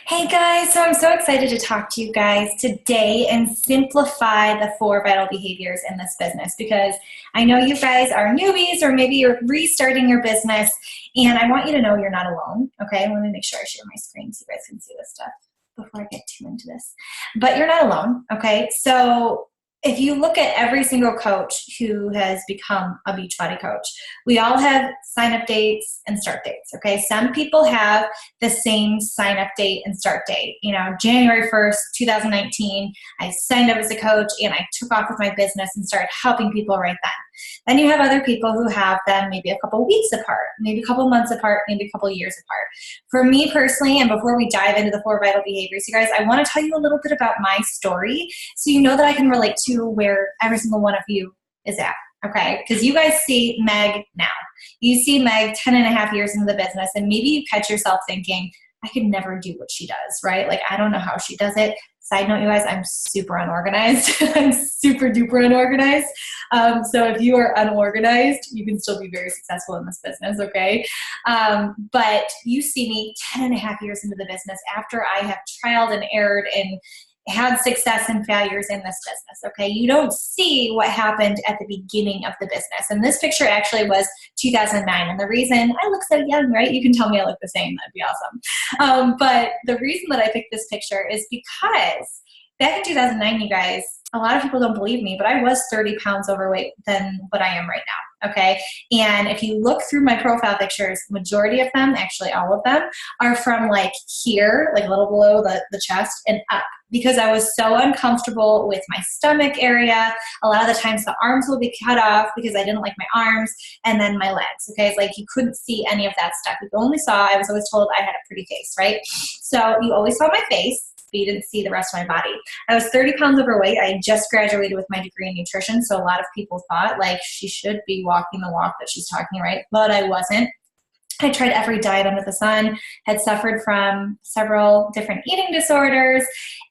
Hey guys, so I'm so excited to talk to you guys today and simplify the 4 vital behaviors in this business because I know you guys are newbies or maybe you're restarting your business and I want you to know you're not alone, okay? Let me make sure I share my screen so you guys can see this stuff before I get too into this. But you're not alone, okay? So if you look at every single coach who has become a Beachbody coach, we all have sign-up dates and start dates, okay? Some people have the same sign-up date and start date. You know, January 1st, 2019, I signed up as a coach and I took off with my business and started helping people right then. Then you have other people who have them maybe a couple weeks apart, maybe a couple months apart, maybe a couple years apart. For me personally, and before we dive into the 4 vital behaviors, you guys, I want to tell you a little bit about my story so you know that I can relate to where every single one of you is at. Okay, because you guys see Meg now. You see Meg 10 and a half years into the business, and maybe you catch yourself thinking, I could never do what she does, right? Like, I don't know how she does it. Side note, you guys, I'm super unorganized. I'm super duper unorganized. So if you are unorganized, you can still be very successful in this business, okay? But you see me 10 and a half years into the business after I have trialed and errored and had success and failures in this business, okay? You don't see what happened at the beginning of the business. And this picture actually was 2009. And the reason, I look so young, right? You can tell me I look the same. That'd be awesome. But the reason that I picked this picture is because back in 2009, you guys, a lot of people don't believe me, but I was 30 pounds overweight than what I am right now, okay? And if you look through my profile pictures, majority of them, actually all of them, are from like here, like a little below the chest and up, because I was so uncomfortable with my stomach area. A lot of the times the arms will be cut off because I didn't like my arms, and then my legs, okay? It's like you couldn't see any of that stuff. You only saw, I was always told I had a pretty face, right? So you always saw my face, but you didn't see the rest of my body. I was 30 pounds overweight. I just graduated with my degree in nutrition, so a lot of people thought like she should be walking the walk that she's talking, right? But I wasn't. I tried every diet under the sun, had suffered from several different eating disorders,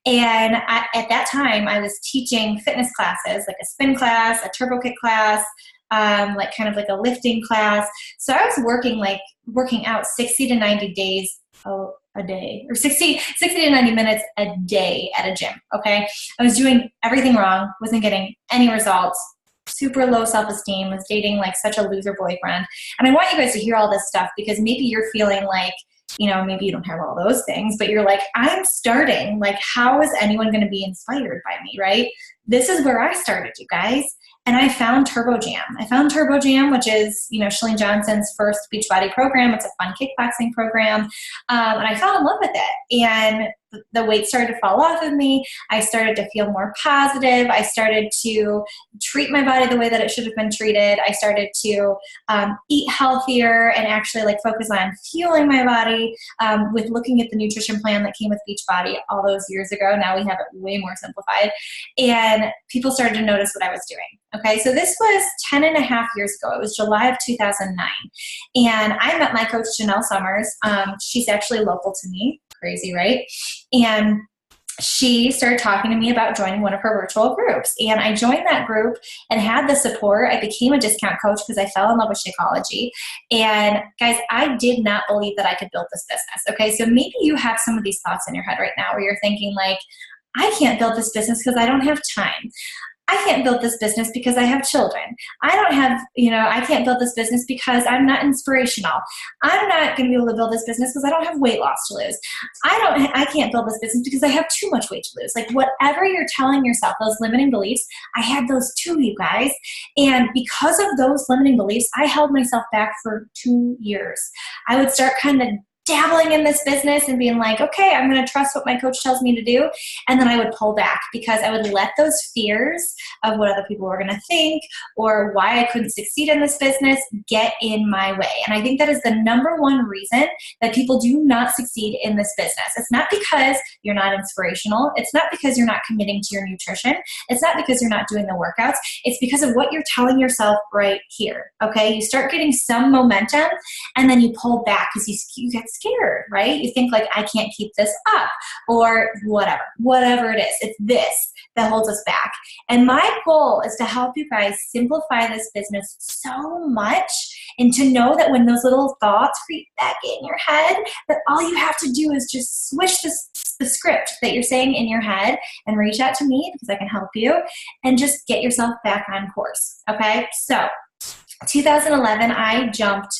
and at that time I was teaching fitness classes, like a spin class, a turbo kick class, like kind of like a lifting class. So I was working out 60 to 90 days a day, or 60 to 90 minutes a day at a gym, okay? I was doing everything wrong, wasn't getting any results, super low self-esteem, was dating like such a loser boyfriend. And I want you guys to hear all this stuff because maybe you're feeling like, you know, maybe you don't have all those things, but you're like, I'm starting, like, how is anyone going to be inspired by me, right? This is where I started, you guys. And I found Turbo Jam. I found Turbo Jam, which is, you know, Chalene Johnson's first Beachbody program. It's a fun kickboxing program. And I fell in love with it. And the weight started to fall off of me. I started to feel more positive. I started to treat my body the way that it should have been treated. I started to eat healthier and actually like focus on fueling my body with looking at the nutrition plan that came with Beachbody all those years ago. Now we have it way more simplified. And people started to notice what I was doing. Okay, so this was 10 and a half years ago. It was July of 2009. And I met my coach, Janelle Summers. She's actually local to me. Crazy, right? And she started talking to me about joining one of her virtual groups. And I joined that group and had the support. I became a discount coach because I fell in love with Shakeology. And guys, I did not believe that I could build this business. Okay, so maybe you have some of these thoughts in your head right now where you're thinking like, I can't build this business because I don't have time. I can't build this business because I have children. I don't have, I can't build this business because I'm not inspirational. I'm not going to be able to build this business because I don't have weight loss to lose. I can't build this business because I have too much weight to lose. Like whatever you're telling yourself, those limiting beliefs, I had those too, you guys. And because of those limiting beliefs, I held myself back for 2 years. I would start kind of dabbling in this business and being like, okay, I'm going to trust what my coach tells me to do. And then I would pull back because I would let those fears of what other people were going to think or why I couldn't succeed in this business get in my way. And I think that is the number one reason that people do not succeed in this business. It's not because you're not inspirational. It's not because you're not committing to your nutrition. It's not because you're not doing the workouts. It's because of what you're telling yourself right here. Okay. You start getting some momentum and then you pull back because you get scared, right? You think like, I can't keep this up, or whatever it is. It's this that holds us back. And my goal is to help you guys simplify this business so much, and to know that when those little thoughts creep back in your head, that all you have to do is just switch the script that you're saying in your head and reach out to me, because I can help you, and just get yourself back on course. Okay, so 2011, I jumped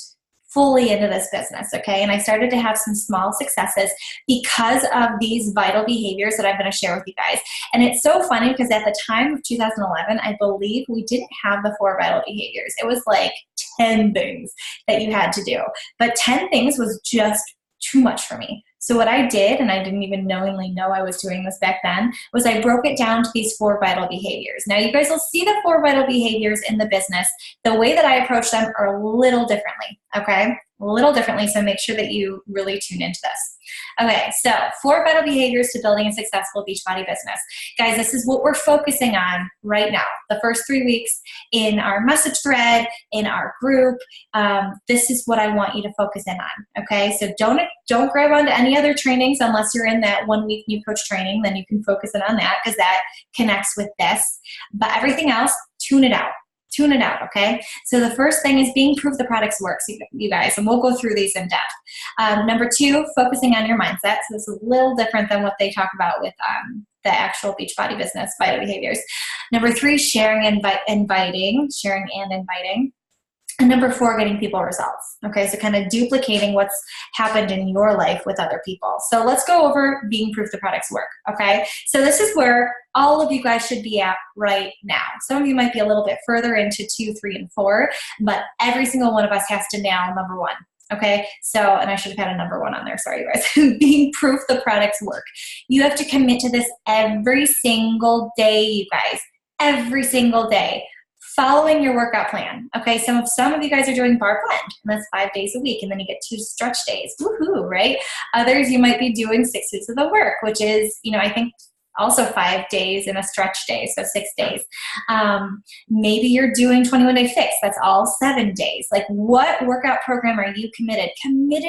fully into this business, okay? And I started to have some small successes because of these vital behaviors that I'm going to share with you guys. And it's so funny because at the time of 2011, I believe we didn't have the 4 vital behaviors. It was like 10 things that you had to do. But 10 things was just too much for me. So what I did, and I didn't even knowingly know I was doing this back then, was I broke it down to these 4 vital behaviors. Now you guys will see the 4 vital behaviors in the business. The way that I approach them are a little differently, okay? A little differently, so make sure that you really tune into this. Okay, so 4 vital behaviors to building a successful Beachbody business. Guys, this is what we're focusing on right now. The first 3 weeks in our message thread, in our group, this is what I want you to focus in on, okay? So don't grab onto any other trainings unless you're in that 1-week new coach training. Then you can focus in on that because that connects with this. But everything else, tune it out. Tune it out, okay? So the first thing is being proof the products work, you guys, and we'll go through these in depth. Number 2, focusing on your mindset. So this is a little different than what they talk about with the actual Beachbody business, vital behaviors. Number 3, sharing and inviting. And number 4, getting people results. Okay, so kind of duplicating what's happened in your life with other people. So let's go over being proof the products work, okay? So this is where all of you guys should be at right now. Some of you might be a little bit further into 2, 3, and 4, but every single one of us has to nail number 1. Okay, so, and I should have had a number 1 on there, sorry you guys. Being proof the products work. You have to commit to this every single day, you guys. Every single day. Following your workout plan. Okay, some of you guys are doing bar blend, and that's 5 days a week, and then you get 2 stretch days. Woohoo, right? Others, you might be doing 6 weeks of the work, which is, I think also 5 days in a stretch day, so 6 days. Maybe you're doing 21-day fix. That's all 7 days. Like, what workout program are you committed? Commit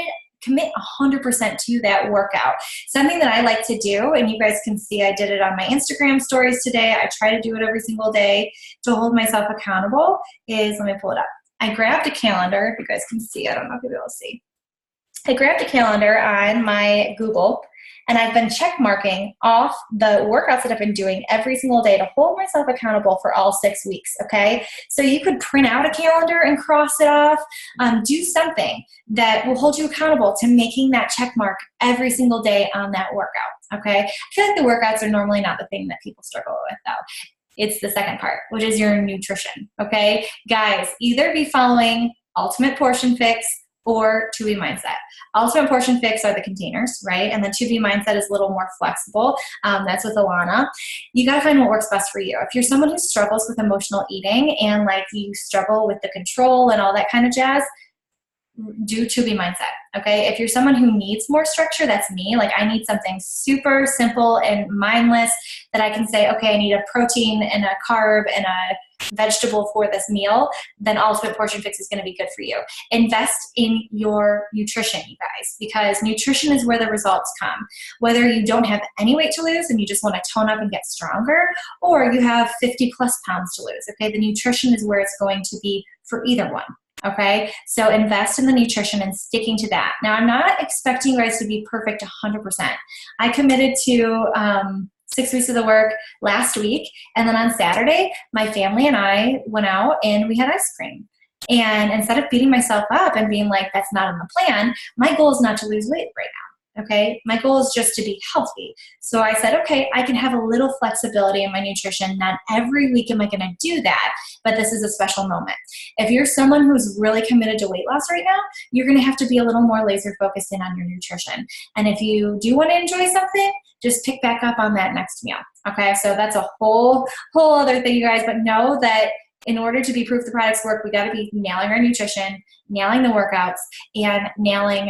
100% to that workout. Something that I like to do, and you guys can see I did it on my Instagram stories today. I try to do it every single day to hold myself accountable, is, let me pull it up. I grabbed a calendar, if you guys can see. I don't know if you'll be able to see. I grabbed a calendar on my Google, and I've been check marking off the workouts that I've been doing every single day to hold myself accountable for all 6 weeks, okay? So you could print out a calendar and cross it off. Do something that will hold you accountable to making that check mark every single day on that workout, okay? I feel like the workouts are normally not the thing that people struggle with, though. It's the second part, which is your nutrition, okay? Guys, either be following Ultimate Portion Fix or 2B Mindset. Ultimate Portion Fix are the containers, right? And the 2B Mindset is a little more flexible. That's with Alana. You got to find what works best for you. If you're someone who struggles with emotional eating and like you struggle with the control and all that kind of jazz, do 2B Mindset, okay? If you're someone who needs more structure, that's me. Like, I need something super simple and mindless that I can say, okay, I need a protein and a carb and a vegetable for this meal, then Ultimate Portion Fix is going to be good for you. Invest in your nutrition, you guys, because nutrition is where the results come. Whether you don't have any weight to lose and you just want to tone up and get stronger, or you have 50+ pounds to lose, okay? The nutrition is where it's going to be for either one. Okay, so invest in the nutrition and sticking to that. Now, I'm not expecting you guys to be perfect 100%. I committed to 6 weeks of the work last week, and then on Saturday, my family and I went out and we had ice cream. And instead of beating myself up and being like, that's not in the plan, my goal is not to lose weight right now. Okay, my goal is just to be healthy. So I said, okay, I can have a little flexibility in my nutrition. Not every week am I going to do that, but this is a special moment. If you're someone who's really committed to weight loss right now, you're going to have to be a little more laser focused in on your nutrition. And if you do want to enjoy something, just pick back up on that next meal. Okay, so that's a whole other thing, you guys, but know that in order to be proof the products work, we got to be nailing our nutrition, nailing the workouts, and nailing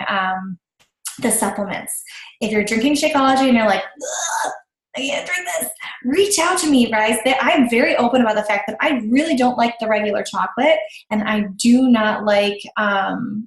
the supplements. If you're drinking Shakeology and you're like, ugh, I can't drink this. Reach out to me, guys. I'm very open about the fact that I really don't like the regular chocolate, and I do not like,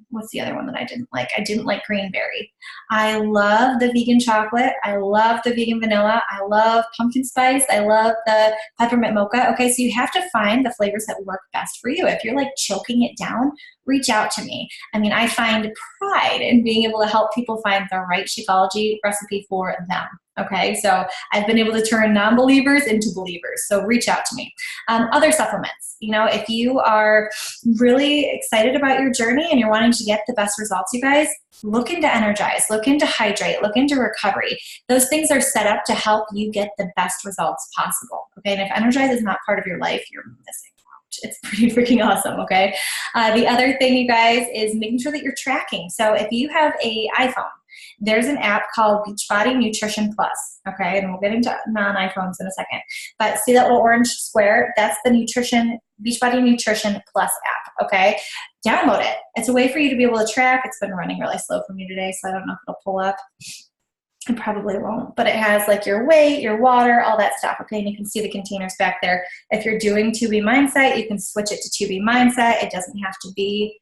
what's the other one that I didn't like? I didn't like greenberry. I love the vegan chocolate. I love the vegan vanilla. I love pumpkin spice. I love the peppermint mocha. Okay, so you have to find the flavors that work best for you. If you're like choking it down, reach out to me. I mean, I find pride in being able to help people find the right Shakeology recipe for them. Okay, so I've been able to turn non-believers into believers. So reach out to me. Other supplements, you know, if you are really excited about your journey and you're wanting to get the best results, you guys, look into Energize, look into Hydrate, look into Recovery. Those things are set up to help you get the best results possible. Okay, and if Energize is not part of your life, you're missing. It's pretty freaking awesome, okay? The other thing, you guys, is making sure that you're tracking. So if you have an iPhone, there's an app called Beachbody Nutrition Plus, okay? And we'll get into non-iPhones in a second. But see that little orange square? That's the Beachbody Nutrition Plus app, okay? Download it. It's a way for you to be able to track. It's been running really slow for me today, so I don't know if it'll pull up. It probably won't, but it has like your weight, your water, all that stuff, okay? And you can see the containers back there. If you're doing 2B Mindset, you can switch it to 2B Mindset. It doesn't have to be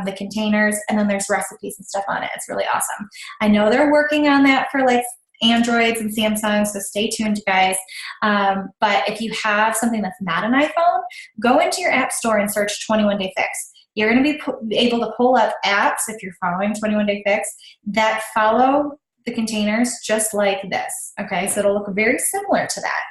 the containers, and then there's recipes and stuff on it. It's really awesome. I know they're working on that for like Androids and Samsung, so stay tuned, guys. But if you have something that's not an iPhone, go into your app store and search 21 Day Fix. You're going to be able to pull up apps, if you're following 21 Day Fix, that follow the containers just like this, okay? So it'll look very similar to that.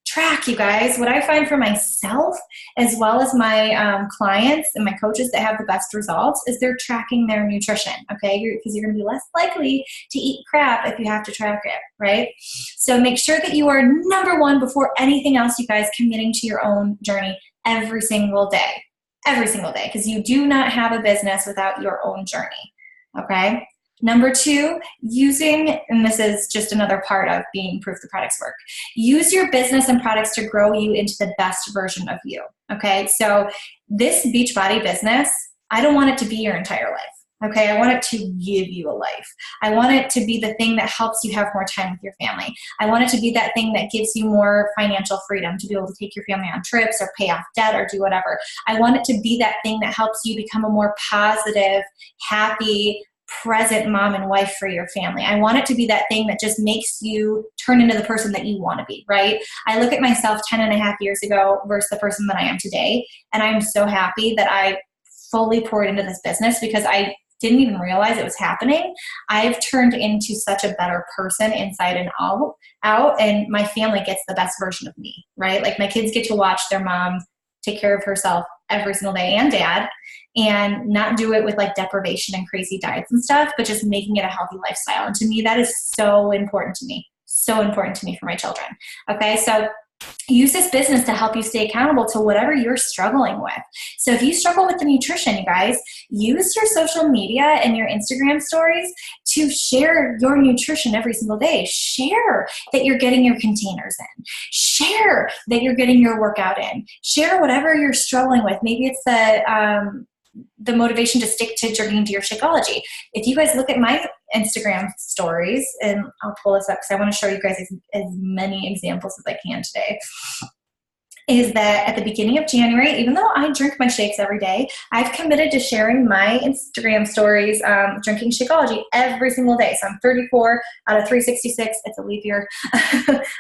Track, you guys. What I find for myself, as well as my clients and my coaches that have the best results, is they're tracking their nutrition, okay? Because you're going to be less likely to eat crap if you have to track it, right? So make sure that you are number one before anything else, you guys, committing to your own journey every single day, because you do not have a business without your own journey, okay? Number two, and this is just another part of being proof the products work, use your business and products to grow you into the best version of you, okay? So this Beachbody business, I don't want it to be your entire life, okay? I want it to give you a life. I want it to be the thing that helps you have more time with your family. I want it to be that thing that gives you more financial freedom to be able to take your family on trips or pay off debt or do whatever. I want it to be that thing that helps you become a more positive, happy, present mom and wife for your family. I want it to be that thing that just makes you turn into the person that you want to be, right? I look at myself 10.5 years ago versus the person that I am today, and I'm so happy that I fully poured into this business because I didn't even realize it was happening. I've turned into such a better person inside and out, and my family gets the best version of me, right? Like my kids get to watch their mom take care of herself every single day, and dad, and not do it with like deprivation and crazy diets and stuff, but just making it a healthy lifestyle. And to me, that is so important to me for my children. Okay, so use this business to help you stay accountable to whatever you're struggling with. So if you struggle with the nutrition, you guys, use your social media and your Instagram stories to share your nutrition every single day. Share that you're getting your containers in. Share that you're getting your workout in. Share whatever you're struggling with. Maybe it's the motivation to stick to drinking to your Shakeology. If you guys look at my Instagram stories, and I'll pull this up because I want to show you guys as many examples as I can today, is that at the beginning of January, even though I drink my shakes every day, I've committed to sharing my Instagram stories drinking Shakeology every single day. So I'm 34 out of 366. It's a leap year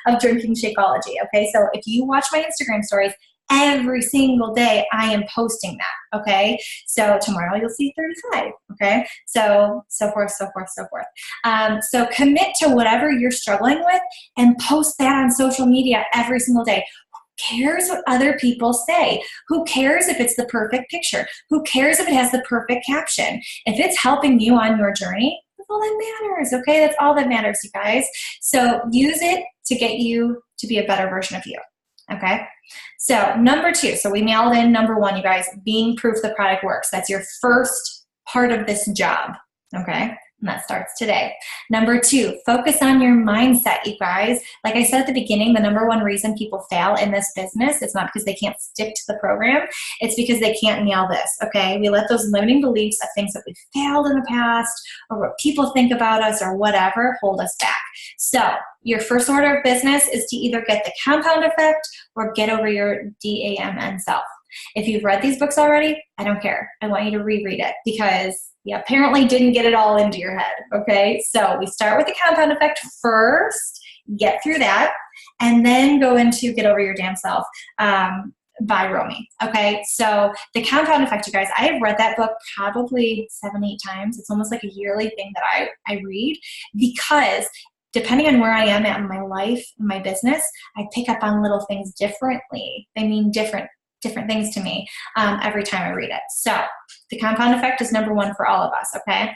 of drinking Shakeology. Okay, so if you watch my Instagram stories, every single day I am posting that, okay? So tomorrow you'll see 35, okay? So forth. So commit to whatever you're struggling with and post that on social media every single day. Who cares what other people say? Who cares if it's the perfect picture? Who cares if it has the perfect caption? If it's helping you on your journey, that's all that matters, okay? That's all that matters, you guys. So use it to get you to be a better version of you. Okay, so number two, so we nailed in number one, you guys, being proof the product works. That's your first part of this job, okay? And that starts today. Number two, focus on your mindset, you guys. Like I said at the beginning, the number one reason people fail in this business is not because they can't stick to the program. It's because they can't nail this, okay? We let those limiting beliefs of things that we failed in the past or what people think about us or whatever hold us back. So your first order of business is to either get the compound effect or get over your DAMN self. If you've read these books already, I don't care. I want you to reread it because you apparently didn't get it all into your head, okay? So we start with the compound effect first, get through that, and then go into Get Over Your Damn Self by Romy, okay? So the compound effect, you guys, I have read that book probably 7-8 times. It's almost like a yearly thing that I read because depending on where I am at in my life, in my business, I pick up on little things differently. They mean different things to me every time I read it. So the compound effect is number one for all of us, okay?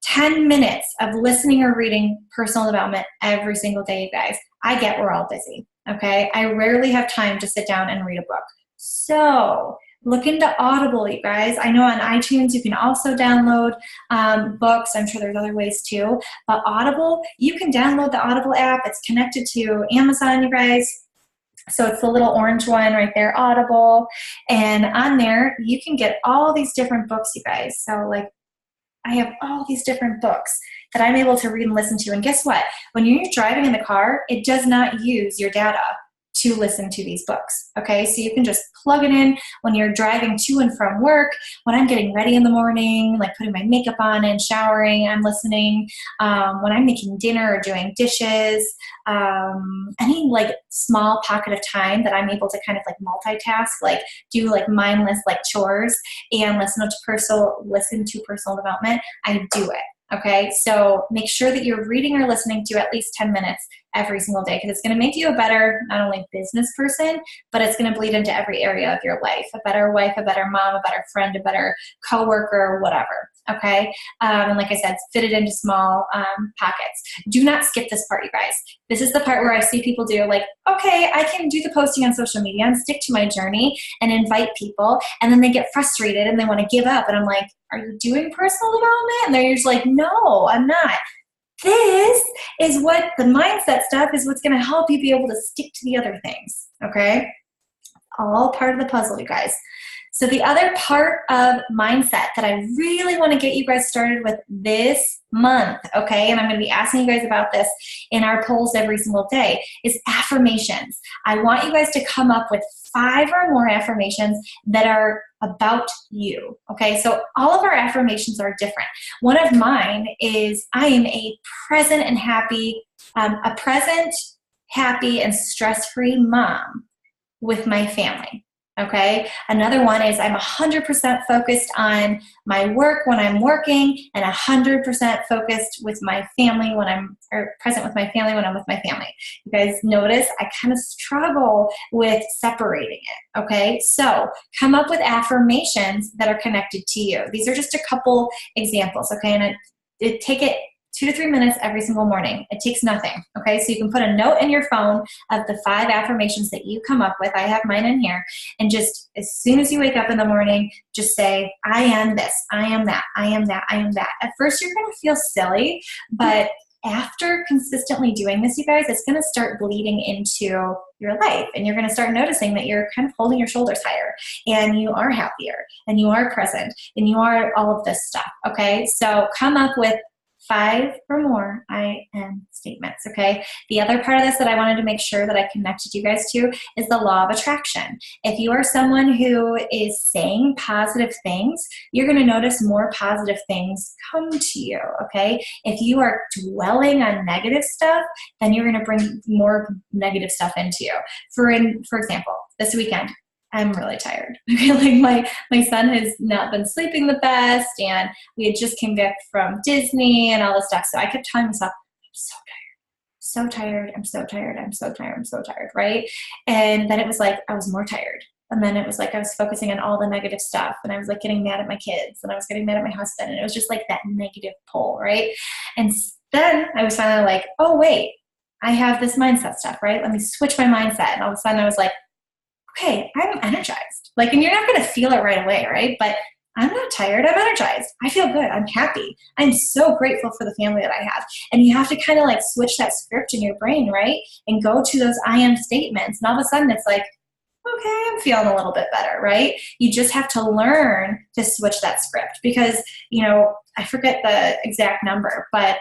10 minutes of listening or reading personal development every single day, you guys. I get we're all busy, okay? I rarely have time to sit down and read a book. So look into Audible, you guys. I know on iTunes you can also download books. I'm sure there's other ways too. But Audible, you can download the Audible app. It's connected to Amazon, you guys. So it's the little orange one right there, Audible. And on there, you can get all these different books, you guys. So like I have all these different books that I'm able to read and listen to. And guess what? When you're driving in the car, it does not use your data to listen to these books, okay? So you can just plug it in when you're driving to and from work, when I'm getting ready in the morning, like putting my makeup on and showering, I'm listening, when I'm making dinner or doing dishes, any like small pocket of time that I'm able to kind of like multitask, like do like mindless like chores and listen to personal development, I do it. Okay, so make sure that you're reading or listening to at least 10 minutes every single day because it's going to make you a better, not only business person, but it's going to bleed into every area of your life. A better wife, a better mom, a better friend, a better coworker, whatever. Okay, and like I said, fit it into small pockets. Do not skip this part, you guys. This is the part where I see people do like, okay, I can do the posting on social media and stick to my journey and invite people, and then they get frustrated and they want to give up. And I'm like, are you doing personal development? And they're just like, no, I'm not. This is what the mindset stuff is what's going to help you be able to stick to the other things, okay? All part of the puzzle, you guys. So the other part of mindset that I really want to get you guys started with this month, okay, and I'm going to be asking you guys about this in our polls every single day, is affirmations. I want you guys to come up with 5 or more affirmations that are about you, okay? So all of our affirmations are different. One of mine is I am a present, happy, and stress-free mom with my family. Okay. Another one is I'm 100% focused on my work when I'm working and 100% focused with my family present with my family when I'm with my family. You guys notice I kind of struggle with separating it. Okay. So come up with affirmations that are connected to you. These are just a couple examples. Okay. And take it 2 to 3 minutes every single morning. It takes nothing, okay? So you can put a note in your phone of the 5 affirmations that you come up with. I have mine in here. And just as soon as you wake up in the morning, just say, I am this, I am that, I am that, I am that. At first, you're going to feel silly, but after consistently doing this, you guys, it's going to start bleeding into your life. And you're going to start noticing that you're kind of holding your shoulders higher and you are happier and you are present and you are all of this stuff, okay? So come up with 5 or more I am statements, okay? The other part of this that I wanted to make sure that I connected you guys to is the law of attraction. If you are someone who is saying positive things, you're going to notice more positive things come to you, okay? If you are dwelling on negative stuff, then you're going to bring more negative stuff into you. For example, this weekend, I'm really tired. Like my son has not been sleeping the best, and we had just came back from Disney and all this stuff. So I kept telling myself, I'm so tired, I'm so tired, I'm so tired, I'm so tired, right? And then it was like I was more tired. And then it was like I was focusing on all the negative stuff, and I was like getting mad at my kids, and I was getting mad at my husband, and it was just like that negative pull, right? And then I was finally like, oh wait, I have this mindset stuff, right? Let me switch my mindset. And all of a sudden I was like, okay, I'm energized. Like, and you're not going to feel it right away, right? But I'm not tired. I'm energized. I feel good. I'm happy. I'm so grateful for the family that I have. And you have to kind of like switch that script in your brain, right? And go to those I am statements. And all of a sudden it's like, okay, I'm feeling a little bit better, right? You just have to learn to switch that script because, I forget the exact number, but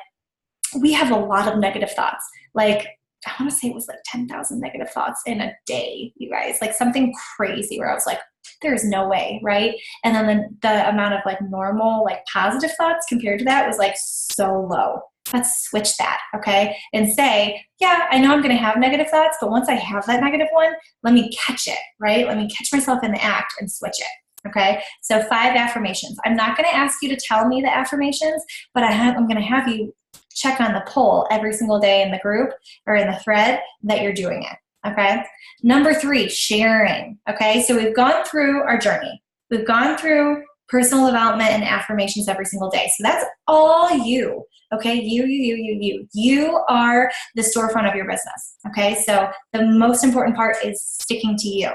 we have a lot of negative thoughts. Like, I want to say it was like 10,000 negative thoughts in a day, you guys, like something crazy where I was like, there's no way, right? And then the amount of like normal, like positive thoughts compared to that was like so low. Let's switch that, okay? And say, yeah, I know I'm going to have negative thoughts, but once I have that negative one, let me catch it, right? Let me catch myself in the act and switch it, okay? So 5 affirmations. I'm not going to ask you to tell me the affirmations, but I'm going to have you check on the poll every single day in the group or in the thread that you're doing it, okay? Number 3, sharing, okay? So we've gone through our journey. We've gone through personal development and affirmations every single day. So that's all you, okay? You are the storefront of your business, okay? So the most important part is sticking to you.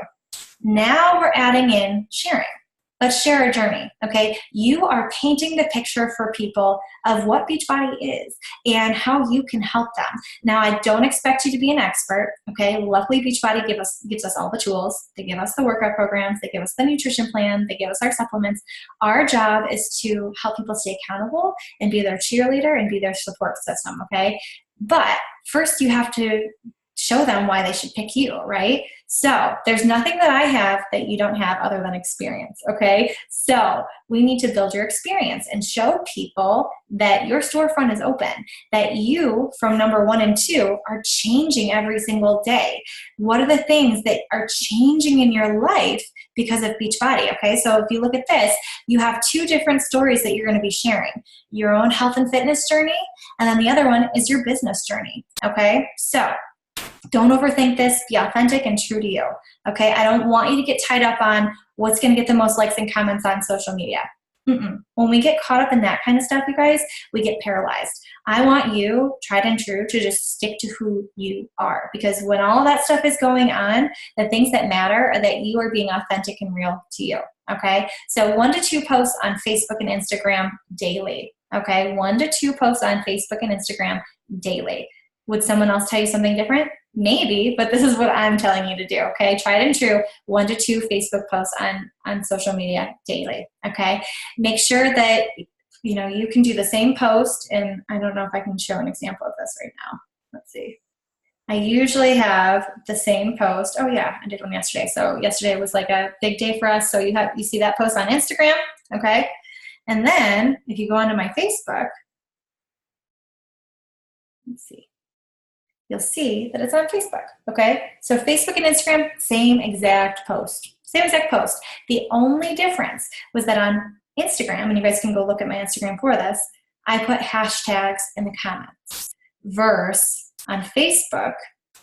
Now we're adding in sharing. Let's share our journey, okay? You are painting the picture for people of what Beachbody is and how you can help them. Now, I don't expect you to be an expert, okay? Luckily, Beachbody gives us all the tools. They give us the workout programs. They give us the nutrition plan. They give us our supplements. Our job is to help people stay accountable and be their cheerleader and be their support system, okay? But first, you have to show them why they should pick you, right? So there's nothing that I have that you don't have other than experience, okay? So we need to build your experience and show people that your storefront is open, that you, from number 1 and 2, are changing every single day. What are the things that are changing in your life because of Beachbody, okay? So if you look at this, you have 2 different stories that you're going to be sharing. Your own health and fitness journey, and then the other one is your business journey, okay? So don't overthink this. Be authentic and true to you, okay? I don't want you to get tied up on what's going to get the most likes and comments on social media. When we get caught up in that kind of stuff, you guys, we get paralyzed. I want you, tried and true, to just stick to who you are, because when all that stuff is going on, the things that matter are that you are being authentic and real to you, okay? So 1 to 2 posts on Facebook and Instagram daily, okay? 1 to 2 posts on Facebook and Instagram daily. Would someone else tell you something different? Maybe, but this is what I'm telling you to do, okay? Tried and true, 1 to 2 Facebook posts on social media daily, okay? Make sure that, you can do the same post, and I don't know if I can show an example of this right now. Let's see. I usually have the same post. Oh yeah, I did one yesterday. So yesterday was like a big day for us. So you see that post on Instagram, okay? And then if you go onto my Facebook, let's see. You'll see that it's on Facebook, okay? So Facebook and Instagram, same exact post. Same exact post. The only difference was that on Instagram, and you guys can go look at my Instagram for this, I put hashtags in the comments. Versus on Facebook,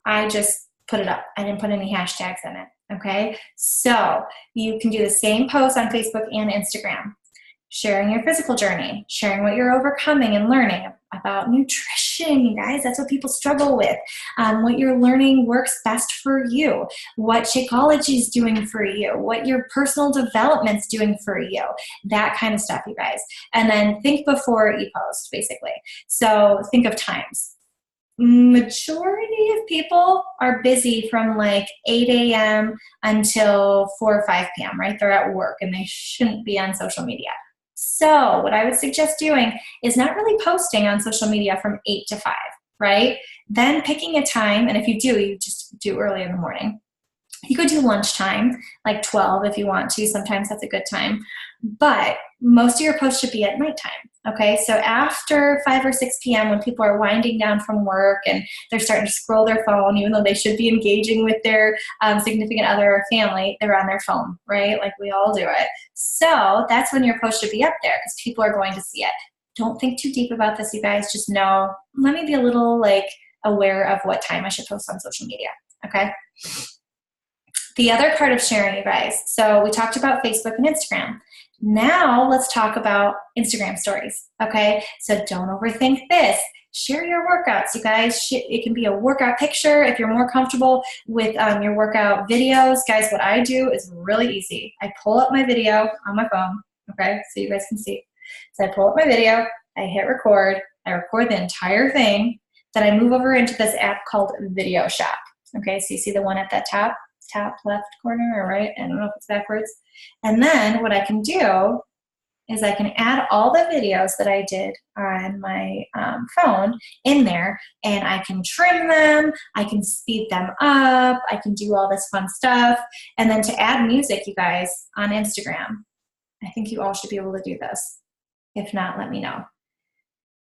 I just put it up. I didn't put any hashtags in it, okay? So you can do the same post on Facebook and Instagram. Sharing your physical journey, sharing what you're overcoming and learning about nutrition, you guys. That's what people struggle with. What you're learning works best for you. What Shakeology is doing for you. What your personal development's doing for you. That kind of stuff, you guys. And then think before you post, basically. So think of times. Majority of people are busy from like 8 a.m. until 4 or 5 p.m., right? They're at work and they shouldn't be on social media. So what I would suggest doing is not really posting on social media from 8 to 5, right? Then picking a time, and if you do, you just do early in the morning. You could do lunchtime, like 12 if you want to. Sometimes that's a good time. But most of your posts should be at nighttime, okay? So after 5 or 6 p.m. when people are winding down from work and they're starting to scroll their phone, even though they should be engaging with their significant other or family, they're on their phone, right? Like we all do it. So that's when your post should be up there because people are going to see it. Don't think too deep about this, you guys. Just know, let me be a little aware of what time I should post on social media, okay? The other part of sharing, you guys, so we talked about Facebook and Instagram. Now let's talk about Instagram stories, okay? So don't overthink this. Share your workouts, you guys. It can be a workout picture if you're more comfortable with your workout videos. Guys, what I do is really easy. I pull up my video on my phone, okay, so you guys can see. So I pull up my video, I hit record, I record the entire thing, then I move over into this app called Video Shop, okay? So you see the one at that top left corner or right, I don't know if it's backwards. And then what I can do is I can add all the videos that I did on my phone in there, and I can trim them, I can speed them up, I can do all this fun stuff. And then to add music, you guys, on Instagram, I think you all should be able to do this. If not, let me know.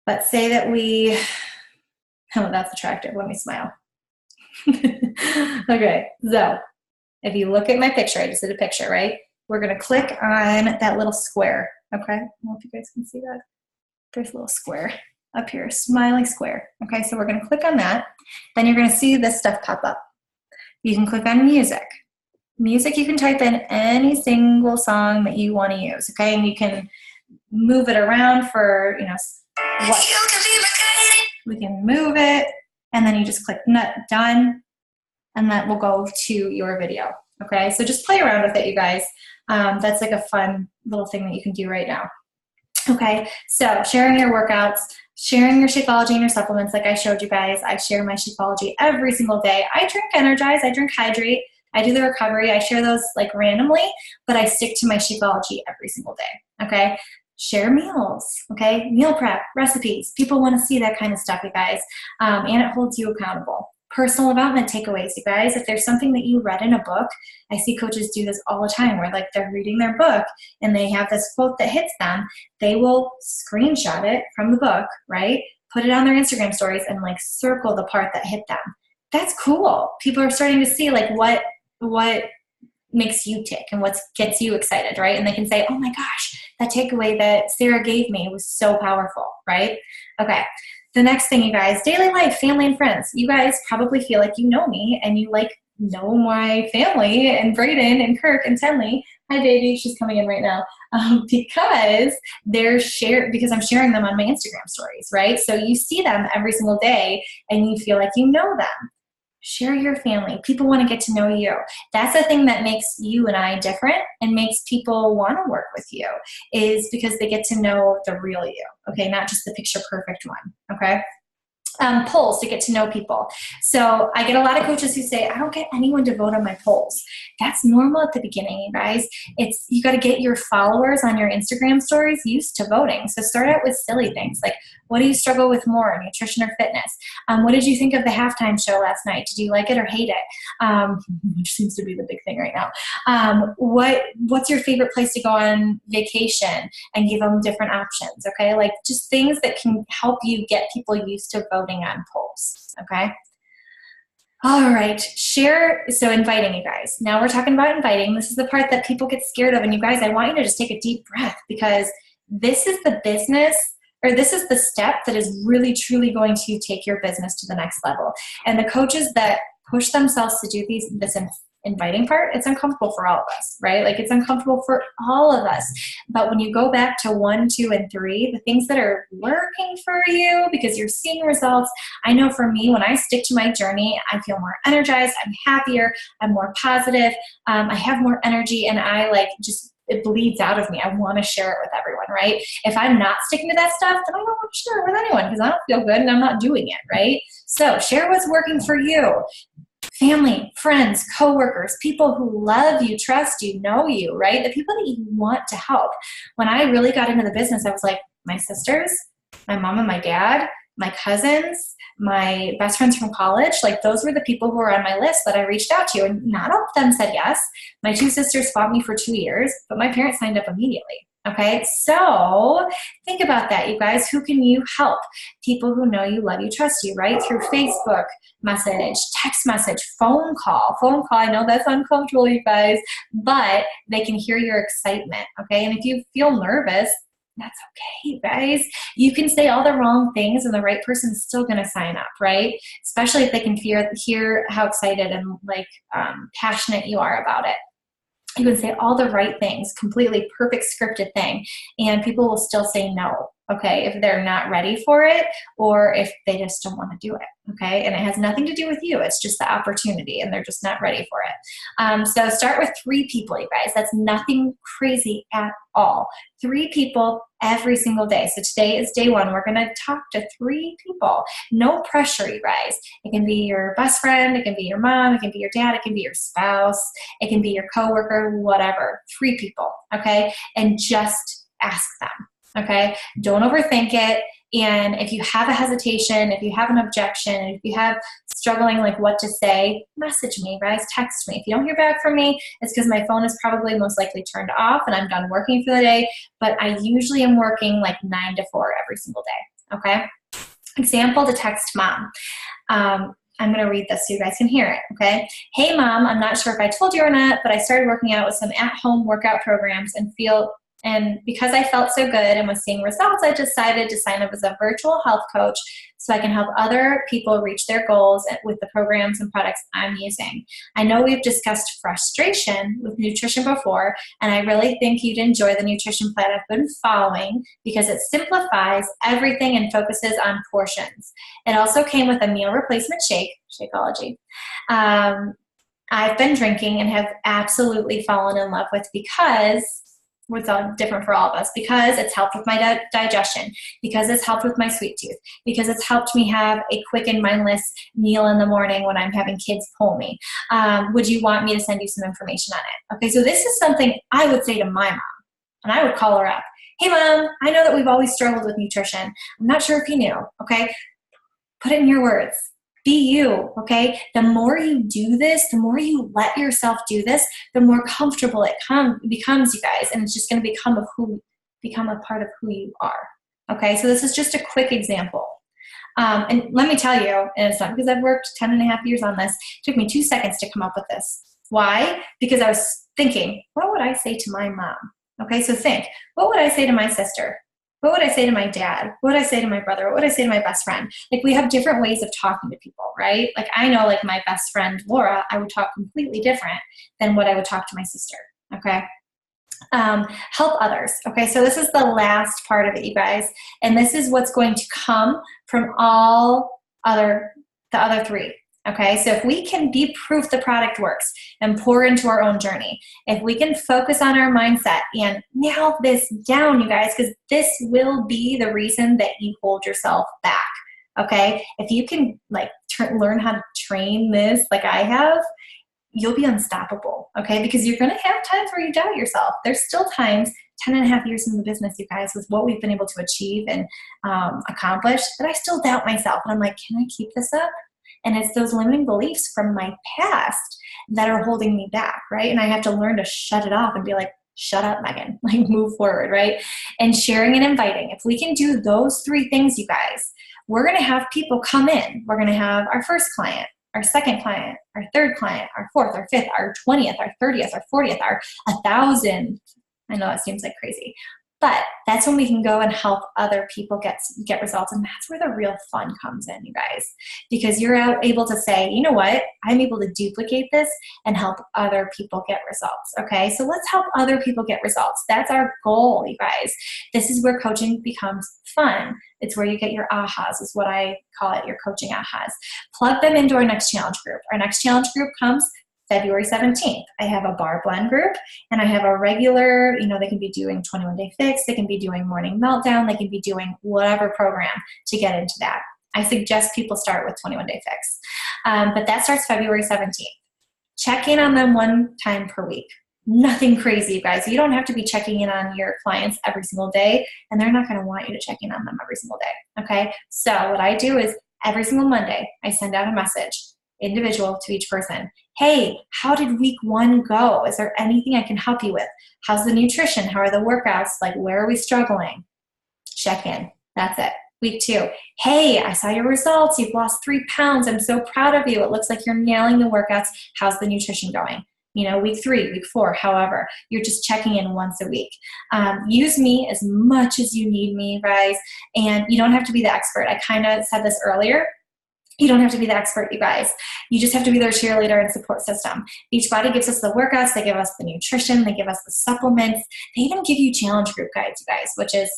But say that we, oh, that's attractive. Let me smile. Okay, so if you look at my picture, I just did a picture, right? We're going to click on that little square, okay? I don't know if you guys can see that. There's a little square up here, smiling square. Okay, so we're going to click on that. Then you're going to see this stuff pop up. You can click on music. Music, you can type in any single song that you want to use, okay? And you can move it around for, you know, what. We can move it, and then you just click done, and that will go to your video, okay? So just play around with it, you guys. That's like a fun little thing that you can do right now. Okay, so sharing your workouts, sharing your Shakeology and your supplements like I showed you guys. I share my Shakeology every single day. I drink Energize, I drink Hydrate, I do the recovery. I share those like randomly, but I stick to my Shakeology every single day, okay? Share meals, okay? Meal prep, recipes. People want to see that kind of stuff, you guys, and it holds you accountable. Personal development takeaways, you guys. If there's something that you read in a book, I see coaches do this all the time where like they're reading their book and they have this quote that hits them. They will screenshot it from the book, right? Put it on their Instagram stories and like circle the part that hit them. That's cool. People are starting to see like what makes you tick and what gets you excited, right? And they can say, oh my gosh, that takeaway that Sarah gave me was so powerful, right? Okay. The next thing, you guys, daily life, family and friends. You guys probably feel like you know me and you like know my family and Brayden and Kirk and Tenley. Hi, baby. She's coming in right now. Because because I'm sharing them on my Instagram stories, right? So you see them every single day and you feel like you know them. Share your family. People want to get to know you. That's the thing that makes you and I different and makes people want to work with you, is because they get to know the real you, okay? Not just the picture perfect one, okay? Polls to get to know people. So I get a lot of coaches who say, I don't get anyone to vote on my polls. That's normal at the beginning, you guys. You got to get your followers on your Instagram stories used to voting. So start out with silly things like, what do you struggle with more, nutrition or fitness? What did you think of the halftime show last night? Did you like it or hate it? Which seems to be the big thing right now. What's your favorite place to go on vacation? And give them different options, okay? Like just things that can help you get people used to voting on polls, okay? All right, share, so inviting, you guys. Now we're talking about inviting. This is the part that people get scared of, and you guys, I want you to just take a deep breath, because this is the business, or this is the step that is really truly going to take your business to the next level. And the coaches that push themselves to do this inviting part, it's uncomfortable for all of us, right? Like it's uncomfortable for all of us. But when you go back to 1, 2, and 3, the things that are working for you because you're seeing results. I know for me, when I stick to my journey, I feel more energized, I'm happier, I'm more positive, I have more energy, and it bleeds out of me. I want to share it with everyone, right? If I'm not sticking to that stuff, then I don't want to share it with anyone because I don't feel good and I'm not doing it, right? So share what's working for you. Family, friends, coworkers, people who love you, trust you, know you, right? The people that you want to help. When I really got into the business, I was like, my sisters, my mom and my dad, my cousins, my best friends from college, like those were the people who were on my list that I reached out to, and not all of them said yes. My 2 sisters fought me for 2 years, but my parents signed up immediately. Okay, so think about that, you guys. Who can you help? People who know you, love you, trust you, right? Through Facebook message, text message, phone call. Phone call, I know that's uncomfortable, you guys, but they can hear your excitement, okay? And if you feel nervous, that's okay, you guys. You can say all the wrong things and the right person is still going to sign up, right? Especially if they can hear how excited and passionate you are about it. You can say all the right things, completely perfect scripted thing, and people will still say no, okay, if they're not ready for it or if they just don't want to do it, okay? And it has nothing to do with you. It's just the opportunity, and they're just not ready for it. So start with 3 people, you guys. That's nothing crazy at all. 3 people every single day. So today is day 1. We're going to talk to 3 people. No pressure, you guys. It can be your best friend. It can be your mom. It can be your dad. It can be your spouse. It can be your coworker, whatever. 3 people, okay? And just ask them, okay? Don't overthink it. And if you have a hesitation, if you have an objection, if you have struggling like what to say, message me, guys, text me. If you don't hear back from me, it's because my phone is probably most likely turned off and I'm done working for the day, but I usually am working like 9 to 4 every single day, okay? Example to text mom. I'm going to read this so you guys can hear it, okay? Hey mom, I'm not sure if I told you or not, but I started working out with some at-home workout programs and because I felt so good and was seeing results, I decided to sign up as a virtual health coach so I can help other people reach their goals with the programs and products I'm using. I know we've discussed frustration with nutrition before, and I really think you'd enjoy the nutrition plan I've been following because it simplifies everything and focuses on portions. It also came with a meal replacement shake, Shakeology. I've been drinking and have absolutely fallen in love with because what's different for all of us, because it's helped with my digestion, because it's helped with my sweet tooth, because it's helped me have a quick and mindless meal in the morning when I'm having kids pull me. Would you want me to send you some information on it? Okay, so this is something I would say to my mom, and I would call her up. Hey mom, I know that we've always struggled with nutrition. I'm not sure if you knew, okay? Put it in your words. Be you, okay? The more you do this, the more you let yourself do this, the more comfortable it becomes, you guys, and it's just going to become a part of who you are, okay? So this is just a quick example. And let me tell you, and it's not because I've worked 10 and a half years on this, it took me 2 seconds to come up with this. Why? Because I was thinking, what would I say to my mom? Okay, so think, what would I say to my sister? What would I say to my dad? What would I say to my brother? What would I say to my best friend? Like, we have different ways of talking to people, right? Like, I know, like, my best friend, Laura, I would talk completely different than what I would talk to my sister, okay? Help others, okay? So this is the last part of it, you guys, and this is what's going to come from the other 3. Okay, so if we can be proof the product works and pour into our own journey, if we can focus on our mindset and nail this down, you guys, because this will be the reason that you hold yourself back, okay? If you can like learn how to train this like I have, you'll be unstoppable, okay? Because you're gonna have times where you doubt yourself. There's still times, 10 and a half years in the business, you guys, with what we've been able to achieve and accomplish, that I still doubt myself. And I'm like, can I keep this up? And it's those limiting beliefs from my past that are holding me back, right? And I have to learn to shut it off and be like, shut up, Megan, like move forward, right? And sharing and inviting. If we can do those 3 things, you guys, we're going to have people come in. We're going to have our first client, our second client, our third client, our 4th, our 5th, our 20th, our 30th, our 40th, our 1,000. I know that seems like crazy. But that's when we can go and help other people get results. And that's where the real fun comes in, you guys. Because you're able to say, you know what? I'm able to duplicate this and help other people get results, okay? So let's help other people get results. That's our goal, you guys. This is where coaching becomes fun. It's where you get your ahas, is what I call it, your coaching ahas. Plug them into our next challenge group. Our next challenge group comes February 17th. I have a bar blend group, and I have a regular, they can be doing 21-day fix, they can be doing morning meltdown, they can be doing whatever program to get into that. I suggest people start with 21-day fix. But that starts February 17th. Check in on them 1 time per week. Nothing crazy, you guys. You don't have to be checking in on your clients every single day, and they're not going to want you to check in on them every single day, okay? So what I do is every single Monday, I send out a message, individual to each person. Hey, how did week 1 go? Is there anything I can help you with? How's the nutrition? How are the workouts? Like, where are we struggling? Check in. That's it. Week 2. Hey, I saw your results. You've lost 3 pounds. I'm so proud of you. It looks like you're nailing the workouts. How's the nutrition going? Week 3, week 4, however, you're just checking in once a week. Use me as much as you need me, guys. And you don't have to be the expert. I kind of said this earlier. You don't have to be the expert, you guys. You just have to be their cheerleader and support system. Beachbody gives us the workouts. They give us the nutrition. They give us the supplements. They even give you challenge group guides, you guys, which is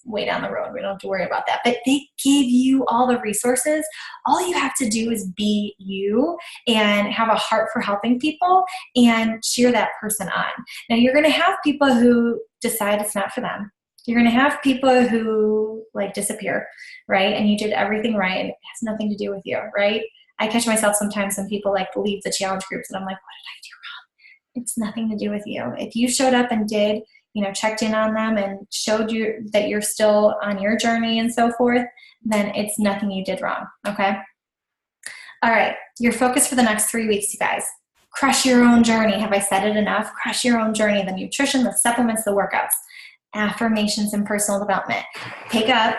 way down the road. We don't have to worry about that. But they give you all the resources. All you have to do is be you and have a heart for helping people and cheer that person on. Now, you're going to have people who decide it's not for them. You're going to have people who disappear, right? And you did everything right and it has nothing to do with you, right? I catch myself sometimes when people leave the challenge groups and I'm like, what did I do wrong? It's nothing to do with you. If you showed up and did, checked in on them and showed you that you're still on your journey and so forth, then it's nothing you did wrong, okay? All right, your focus for the next 3 weeks, you guys. Crush your own journey. Have I said it enough? Crush your own journey, the nutrition, the supplements, the workouts, affirmations, and personal development. Pick up,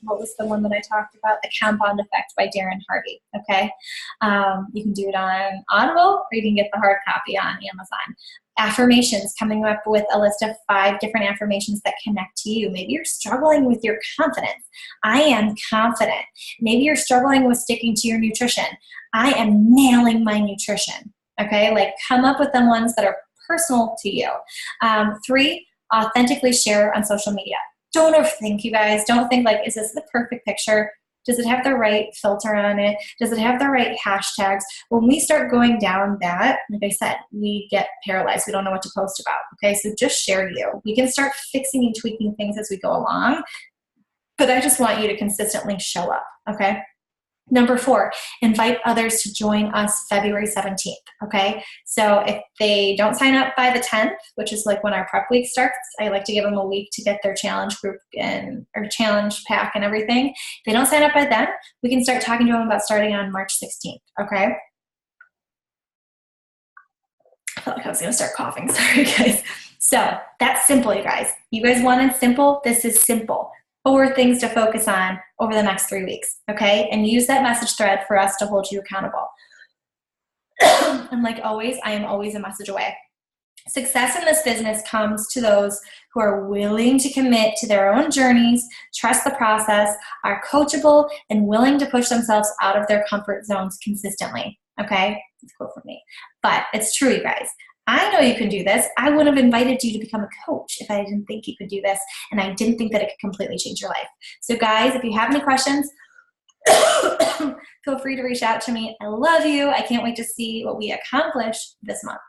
what was the one that I talked about? The Compound Effect by Darren Hardy, okay? You can do it on Audible, or you can get the hard copy on Amazon. Affirmations, coming up with a list of 5 different affirmations that connect to you. Maybe you're struggling with your confidence. I am confident. Maybe you're struggling with sticking to your nutrition. I am nailing my nutrition, okay? Like, come up with the ones that are personal to you. 3, authentically share on social media. Don't overthink, you guys. Don't think like, is this the perfect picture? Does it have the right filter on it? Does it have the right hashtags? When we start going down that, like I said, we get paralyzed. We don't know what to post about, okay? So just share you. We can start fixing and tweaking things as we go along, but I just want you to consistently show up, okay? Number 4, invite others to join us February 17th, okay? So if they don't sign up by the 10th, which is like when our prep week starts, I like to give them a week to get their challenge group or challenge pack and everything. If they don't sign up by then, we can start talking to them about starting on March 16th, okay? I felt like I was gonna start coughing, sorry guys. So that's simple, you guys. You guys wanted simple? This is simple. 4 things to focus on over the next 3 weeks, okay? And use that message thread for us to hold you accountable. And like always, I am always a message away. Success in this business comes to those who are willing to commit to their own journeys, trust the process, are coachable, and willing to push themselves out of their comfort zones consistently, okay? That's a quote from me. But it's true, you guys. I know you can do this. I would have invited you to become a coach if I didn't think you could do this, and I didn't think that it could completely change your life. So guys, if you have any questions, feel free to reach out to me. I love you. I can't wait to see what we accomplish this month.